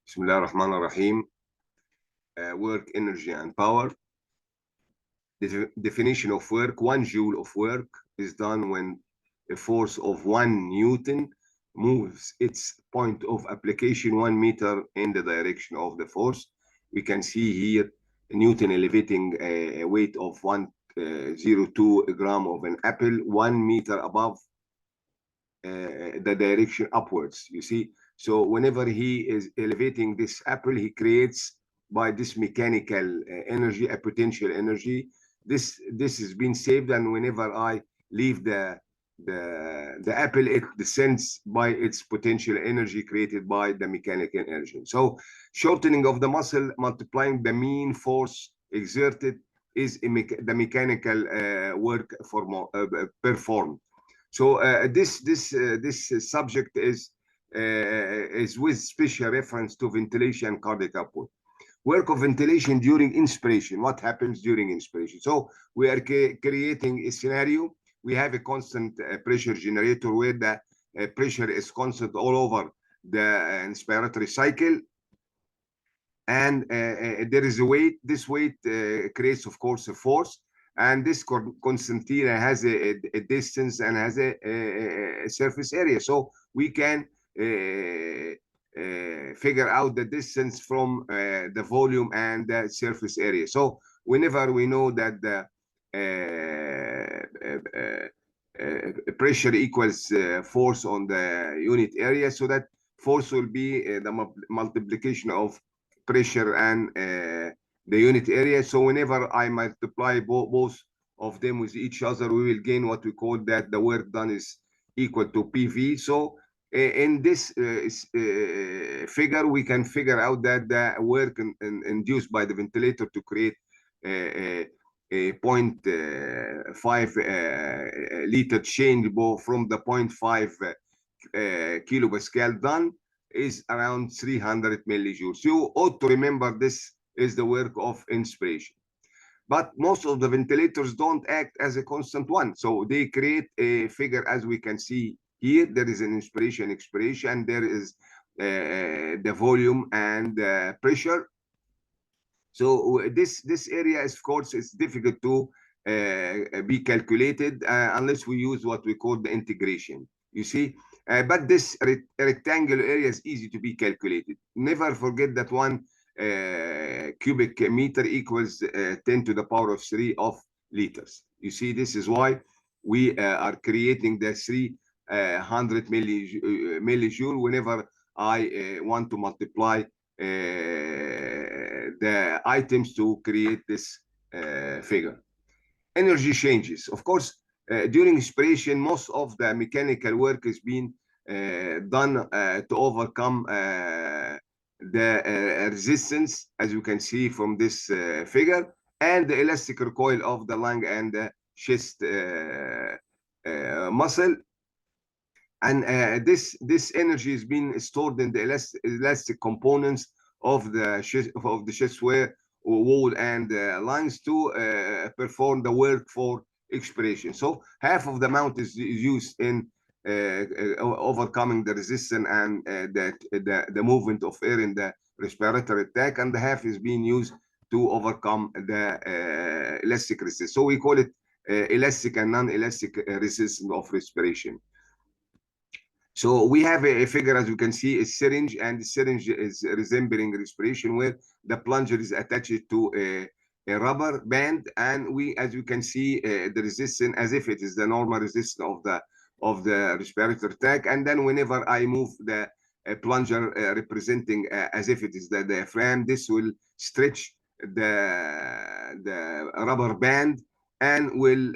Bismillah ar-Rahman ar-Rahim. Work, energy, and power. The definition of work: 1 joule of work is done when a force of 1 Newton moves its point of application 1 meter in the direction of the force. We can see here Newton elevating a weight of 102 gram of an apple 1 meter above the direction upwards. You see, so whenever he is elevating this apple, he creates by this mechanical energy a potential energy. This has been saved, and whenever I leave the apple, it descends by its potential energy created by the mechanical energy. So shortening of the muscle multiplying the mean force exerted is the mechanical work performed. So this subject is with special reference to ventilation and cardiac output. Work of ventilation during inspiration. What happens during inspiration? So we are creating a scenario. We have a constant pressure generator where the pressure is constant all over the inspiratory cycle. And there is a weight. This weight creates, of course, a force. And this concertina has a distance and has a surface area. So we can figure out the distance from the volume and the surface area. So whenever we know that the pressure equals force on the unit area, so that force will be the multiplication of pressure and the unit area. So whenever I multiply both of them with each other, we will gain what we call that the work done is equal to PV. So in this figure, we can figure out that the work induced by the ventilator to create a 0.5 liter change from the 0.5 kilopascal done is around 300 millijoules. You ought to remember this is the work of inspiration. But most of the ventilators don't act as a constant one. So they create a figure as we can see here. There is an inspiration, expiration, there is the volume and pressure. So this area, of course, is difficult to be calculated unless we use what we call the integration. You see, but this rectangular area is easy to be calculated. Never forget that 1 cubic meter equals 10 to the power of 3 of liters. You see, this is why we are creating the 300 millijoule whenever I want to multiply the items to create this figure. Energy changes. Of course, during inspiration, most of the mechanical work is being done to overcome the resistance, as you can see from this figure, and the elastic recoil of the lung and the chest muscle. And this energy is being stored in the elastic components of the chest wall and lungs to perform the work for expiration. So half of the amount is used in overcoming the resistance and the movement of air in the respiratory tract, and the half is being used to overcome the elastic resistance. So we call it elastic and non-elastic resistance of respiration. So we have a figure, as you can see, a syringe, and the syringe is resembling respiration, where the plunger is attached to a rubber band, and as you can see, the resistance as if it is the normal resistance of the respiratory tract. And then whenever I move the plunger representing as if it is the diaphragm, this will stretch the rubber band and will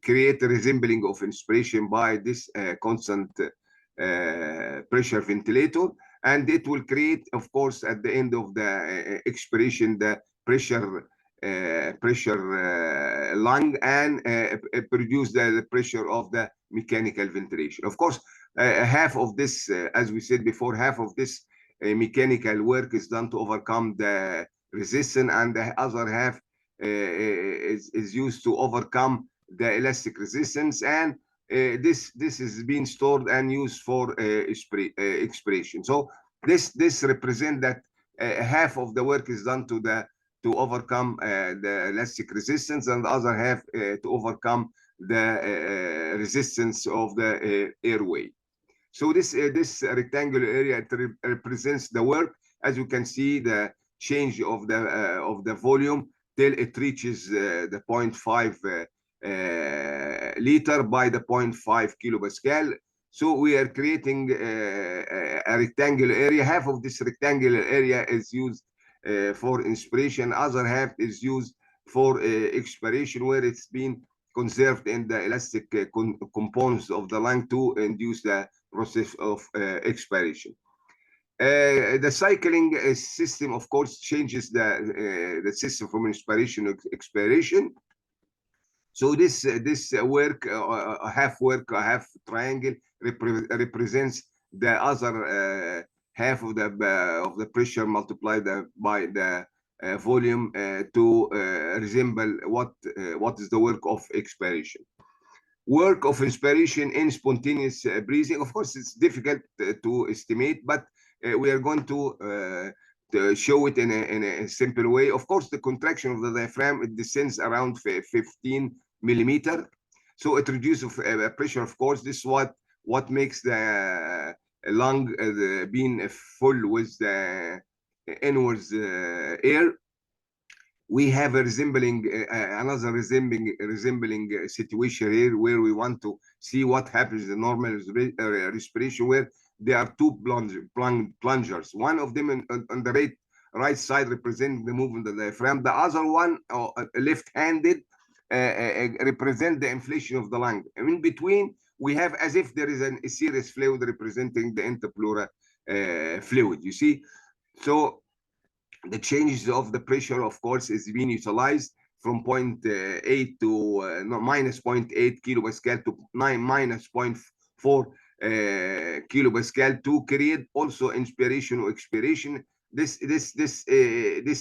create a resembling of inspiration by this constant pressure ventilator. And it will create, of course, at the end of the expiration, the pressure lung, and produce the pressure of the mechanical ventilation. Of course, half of this, as we said before, half of this mechanical work is done to overcome the resistance, and the other half is used to overcome the elastic resistance, and this is being stored and used for expiration. So This represents that half of the work is done to overcome the elastic resistance, and the other half to overcome the resistance of the airway. So this rectangular area, it represents the work. As you can see, the change of the volume till it reaches the 0.5 liter by the 0.5 kilopascal. So we are creating a rectangular area. Half of this rectangular area is used for inspiration. Other half is used for expiration, where it's been conserved in the elastic components of the lung to induce the process of expiration. The cycling system, of course, changes the system from inspiration to expiration. So this work, half triangle, represents the other half of the pressure multiplied by the volume to resemble what is the work of expiration. Work of inspiration in spontaneous breathing. Of course, it's difficult to estimate, but we are going to show it in a simple way. Of course, the contraction of the diaphragm, it descends around 15 millimeter. So it reduces pressure, of course. This is what makes the lung being full with the inwards air. We have a another resembling situation here, where we want to see what happens in the normal respiration, where there are two plungers. One of them on the right side represents the movement of the diaphragm. The other one, left-handed, represent the inflation of the lung. And in between, we have as if there is a serous fluid representing the interpleural fluid. You see, so the changes of the pressure, of course, is being utilized from 0.8 to minus 0.8 kilopascal to minus 0.4 kilopascal to create also inspiration or expiration. This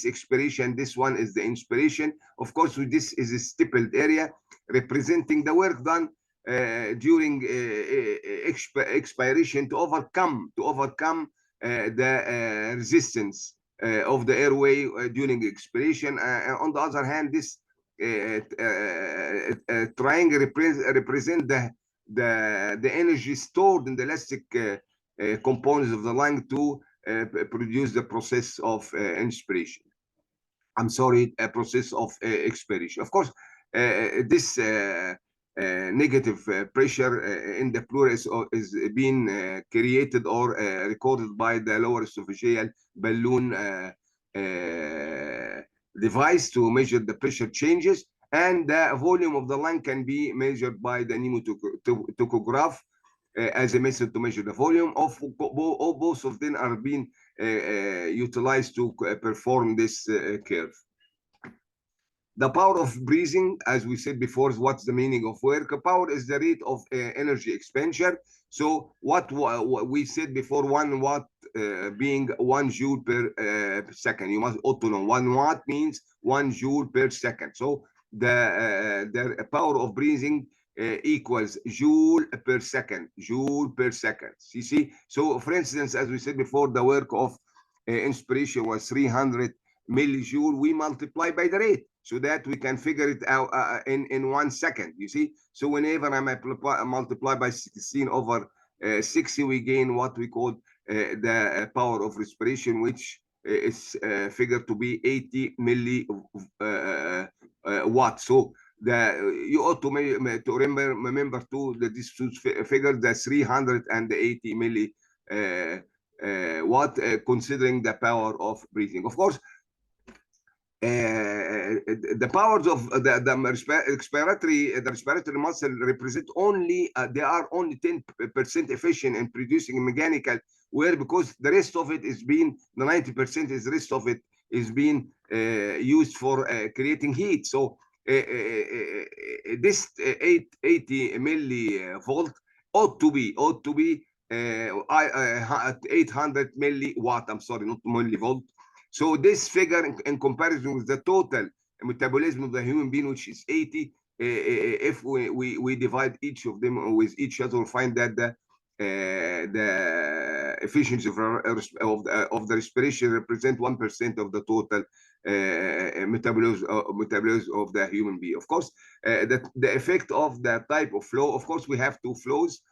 expiration, this one is the inspiration. Of course, this is a stippled area representing the work done during expiration to overcome the resistance of the airway during expiration. On the other hand, this triangle represent the energy stored in the elastic components of the lung to produce the process of inspiration. I'm sorry, a process of expiration. Of course, this negative pressure in the pleura is being created or recorded by the lower esophageal balloon device to measure the pressure changes, and the volume of the lung can be measured by the pneumotachograph as a method to measure the volume. Both of them are being utilized to perform this curve. The power of breathing, as we said before, is what's the meaning of work. Power is the rate of energy expenditure. So what we said before, 1 watt being 1 joule per second. You must also know 1 watt means 1 joule per second. So the power of breathing equals joule per second. You see, so for instance, as we said before, the work of inspiration was 300 millijoule. We multiply by the rate so that we can figure it out in 1 second. You see, so whenever I multiply by 16 over 60, we gain what we call the power of respiration, which is figured to be 80 milliwatts. So you ought to remember too that this figure, the 380 milliwatt, considering the power of breathing. Of course, the powers of the respiratory muscle represent only, they are only 10% efficient in producing mechanical wear, because the rest of it is being, the 90% is, the rest of it is being used for creating heat. So this 80 millivolt ought to be 800 milliwatt. I'm sorry, not millivolt. So this figure, in comparison with the total metabolism of the human being, which is 80, if we divide each of them with each other, we'll find that the efficiency of the respiration represent 1% of the total metabolism of the human being. Of course, the effect of the type of flow, of course, we have two flows.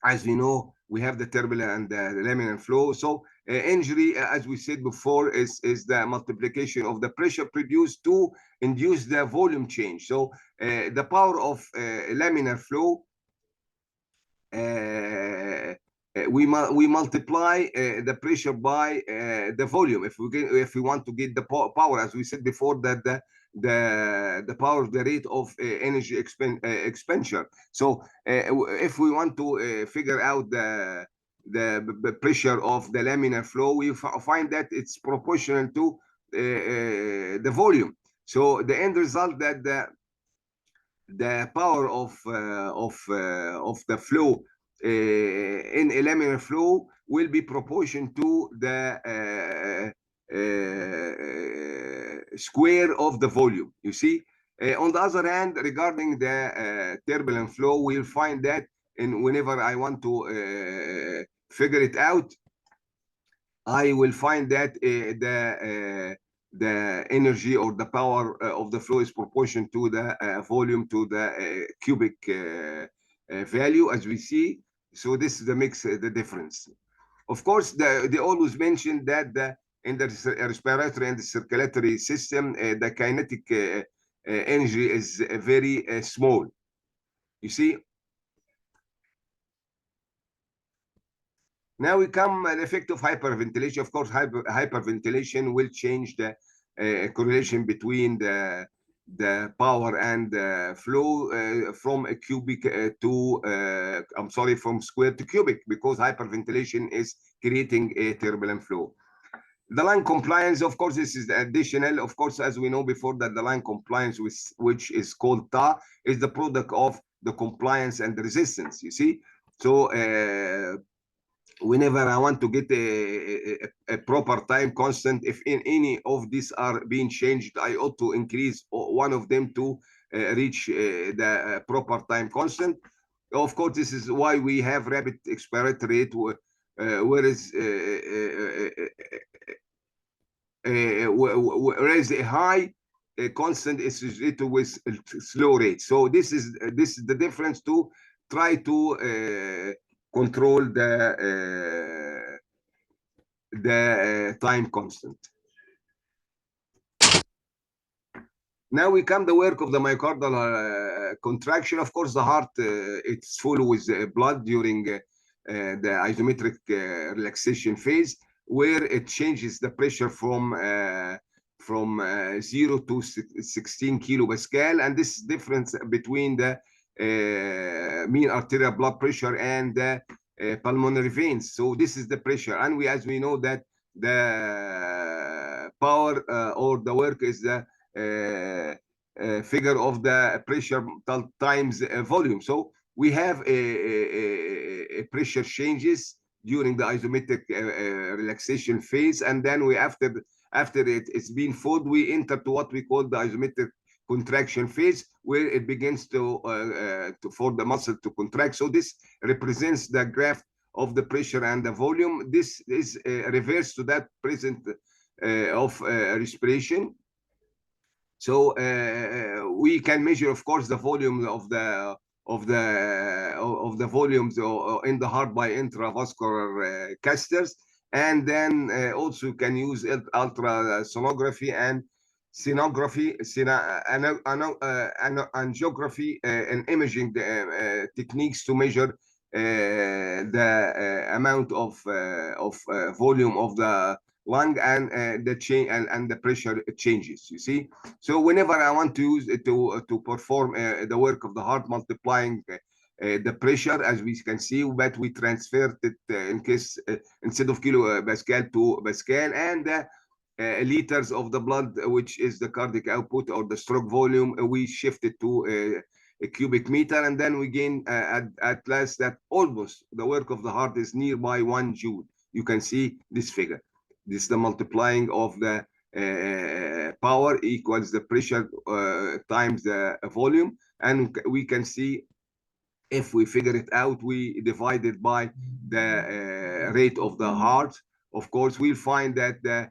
As we know, we have the turbulent and the laminar flow. So injury, as we said before, is the multiplication of the pressure produced to induce the volume change. So the power of laminar flow, we multiply the pressure by the volume. If we want to get the power, as we said before, that the power of the rate of energy expenditure. So if we want to figure out the pressure of the laminar flow, we find that it's proportional to the volume. So the end result that the power of the flow in a laminar flow will be proportional to the square of the volume. You see, on the other hand, regarding the turbulent flow, we'll find that whenever I want to figure it out, I will find that the energy or the power of the flow is proportional to the volume to the cubic value, as we see. So this makes the difference. Of course, they always mention that in the respiratory and the circulatory system, the kinetic energy is very small. You see. Now we come the effect of hyperventilation. Of course, hyperventilation will change the correlation between the power and flow from a cubic to from square to cubic, because hyperventilation is creating a turbulent flow. The line compliance, of course, this is additional. Of course, as we know before, that the line compliance, which is called Ta, is the product of the compliance and the resistance. You see, so whenever I want to get a proper time constant, if in any of these are being changed, I ought to increase one of them to reach the proper time constant. Of course, this is why we have rapid expiratory rate, whereas a high constant is associated with slow rate. So this is the difference to try to control the time constant. Now we come the work of the myocardial contraction. Of course, the heart it's full with blood during the isometric relaxation phase, where it changes the pressure from 0 to 16 kilopascal, and this difference between the mean arterial blood pressure and the pulmonary veins. So this is the pressure, and as we know that the power or the work is the figure of the pressure times volume. So we have a pressure changes during the isometric relaxation phase, and then we after it's been filled, we enter to what we call the isometric contraction phase, where it begins to for the muscle to contract. So this represents the graph of the pressure and the volume. This is reverse to that present of respiration. So we can measure, of course, the volume of the volumes in the heart by intravascular catheters, and then also can use ultrasonography and angiography and imaging techniques to measure the amount of volume of the lung and the change and the pressure changes. You see, so whenever I want to use it to perform the work of the heart, multiplying the pressure, as we can see, but we transferred it in case instead of kilopascal to pascal, and liters of the blood, which is the cardiac output or the stroke volume, we shifted to a cubic meter, and then we gain at last that almost the work of the heart is nearby 1 joule. You can see this figure. This is the multiplying of the power equals the pressure times the volume, and we can see If we figure it out, we divide it by the rate of the heart. Of course, we'll find that the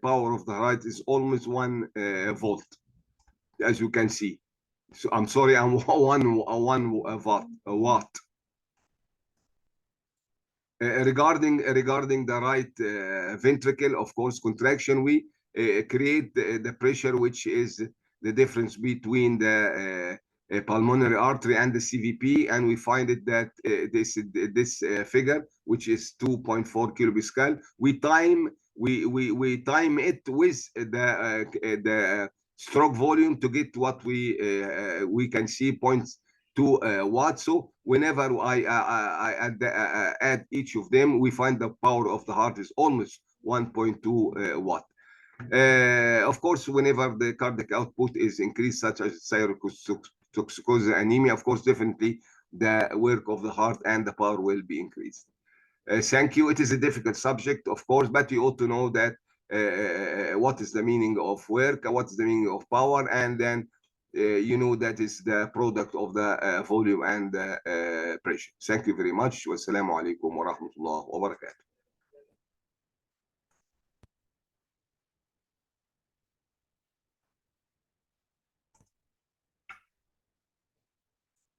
power of the heart is almost 1 volt, as you can see. So I'm sorry, I'm one watt. Regarding the right ventricle, of course, contraction, we create the pressure, which is the difference between the pulmonary artery and the CVP, and we find it that this figure, which is 2.4 kilopascal, we time it with the stroke volume to get what we can see 0.2 watts. So whenever I add each of them, we find the power of the heart is almost 1.2 watt. Of course, whenever the cardiac output is increased, such as toxicosis anemia, of course, definitely the work of the heart and the power will be increased. Thank you. It is a difficult subject, of course, but you ought to know that what is the meaning of work, what is the meaning of power, and then you know that is the product of the volume and the pressure. Thank you very much. Wassalamu alaikum wa rahmatullah wa barakatuh.